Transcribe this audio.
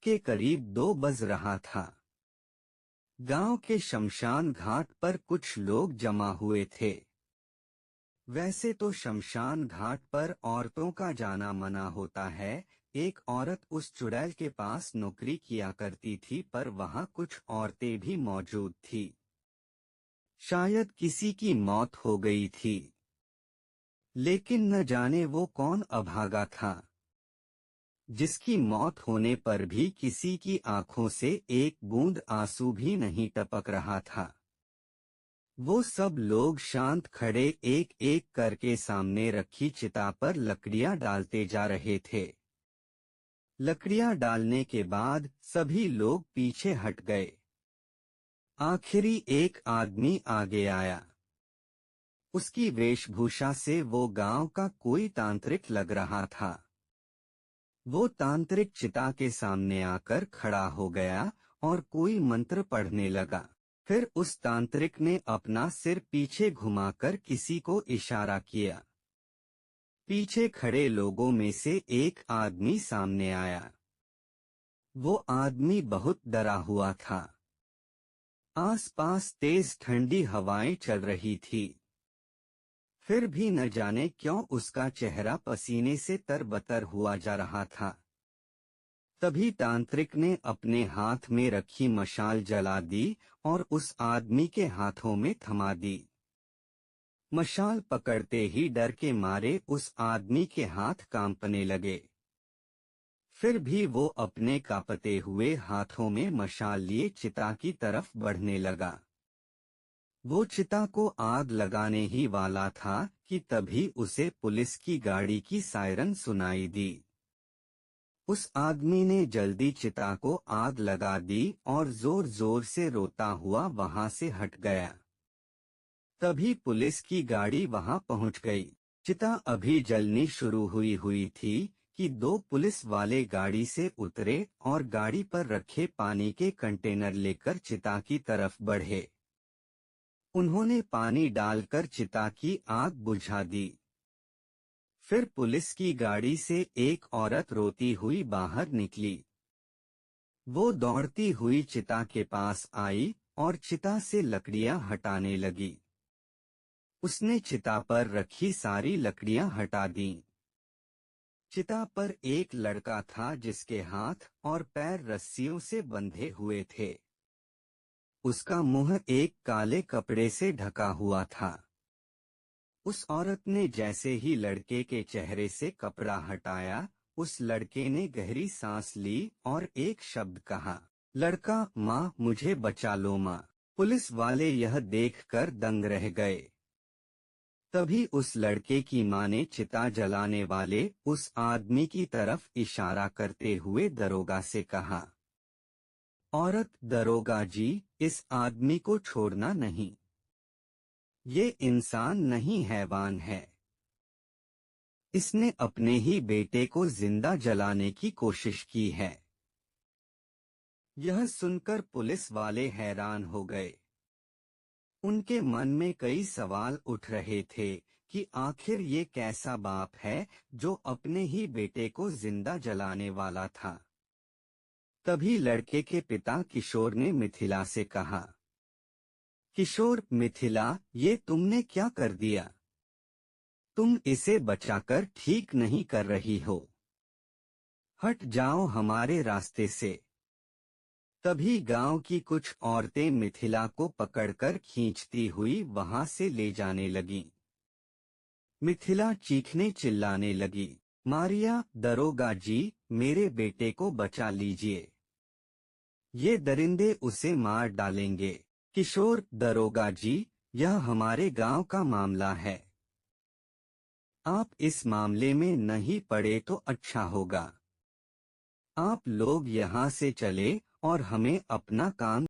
के करीब 2 बज रहा था। गांव के शमशान घाट पर कुछ लोग जमा हुए थे। वैसे तो शमशान घाट पर औरतों का जाना मना होता है। एक औरत उस चुड़ैल के पास नौकरी किया करती थी, पर वहां कुछ औरतें भी मौजूद थी। शायद किसी की मौत हो गई थी, लेकिन न जाने वो कौन अभागा था, जिसकी मौत होने पर भी किसी की आंखों से एक बूंद आंसू भी नहीं टपक रहा था। वो सब लोग शांत खड़े एक एक करके सामने रखी चिता पर लकड़ियां डालते जा रहे थे। लकड़ियां डालने के बाद सभी लोग पीछे हट गए। आखिरी एक आदमी आगे आया। उसकी वेशभूषा से वो गांव का कोई तांत्रिक लग रहा था। वो तांत्रिक चिता के सामने आकर खड़ा हो गया और कोई मंत्र पढ़ने लगा। फिर उस तांत्रिक ने अपना सिर पीछे घुमाकर किसी को इशारा किया। पीछे खड़े लोगों में से एक आदमी सामने आया। वो आदमी बहुत डरा हुआ था। आसपास तेज ठंडी हवाएं चल रही थी। फिर भी न जाने क्यों उसका चेहरा पसीने से तरबतर हुआ जा रहा था। तभी तांत्रिक ने अपने हाथ में रखी मशाल जला दी और उस आदमी के हाथों में थमा दी। मशाल पकड़ते ही डर के मारे उस आदमी के हाथ कांपने लगे। फिर भी वो अपने कांपते हुए हाथों में मशाल लिए चिता की तरफ बढ़ने लगा। वो चिता को आग लगाने ही वाला था कि तभी उसे पुलिस की गाड़ी की सायरन सुनाई दी। उस आदमी ने जल्दी चिता को आग लगा दी और जोर जोर से रोता हुआ वहां से हट गया। तभी पुलिस की गाड़ी वहां पहुंच गई। चिता अभी जलनी शुरू हुई थी कि 2 पुलिस वाले गाड़ी से उतरे और गाड़ी पर रखे पानी के कंटेनर लेकर चिता की तरफ बढ़े। उन्होंने पानी डालकर चिता की आग बुझा दी। फिर पुलिस की गाड़ी से एक औरत रोती हुई बाहर निकली। वो दौड़ती हुई चिता के पास आई और चिता से लकड़ियां हटाने लगी। उसने चिता पर रखी सारी लकड़ियां हटा दीं। चिता पर एक लड़का था जिसके हाथ और पैर रस्सियों से बंधे हुए थे। उसका मुंह एक काले कपड़े से ढका हुआ था। उस औरत ने जैसे ही लड़के के चेहरे से कपड़ा हटाया, उस लड़के ने गहरी सांस ली और एक शब्द कहा, लड़का, माँ मुझे बचा लो माँ। पुलिस वाले यह देखकर दंग रह गए। तभी उस लड़के की माँ ने चिता जलाने वाले उस आदमी की तरफ इशारा करते हुए दरोगा से कहा, औरत, दरोगा जी, इस आदमी को छोड़ना नहीं। ये इंसान नहीं हैवान है। इसने अपने ही बेटे को जिंदा जलाने की कोशिश की है। यह सुनकर पुलिस वाले हैरान हो गए। उनके मन में कई सवाल उठ रहे थे कि आखिर ये कैसा बाप है जो अपने ही बेटे को जिंदा जलाने वाला था। तभी लड़के के पिता किशोर ने मिथिला से कहा, किशोर, मिथिला, ये तुमने क्या कर दिया? तुम इसे बचाकर ठीक नहीं कर रही हो। हट जाओ हमारे रास्ते से। तभी गांव की कुछ औरतें मिथिला को पकड़कर खींचती हुई वहां से ले जाने लगीं। मिथिला चीखने चिल्लाने लगी, मारिया, दरोगा जी, मेरे बेटे को बचा लीजिए। ये दरिंदे उसे मार डालेंगे। किशोर, दरोगा जी, यह हमारे गांव का मामला है। आप इस मामले में नहीं पड़े तो अच्छा होगा। आप लोग यहाँ से चले और हमें अपना काम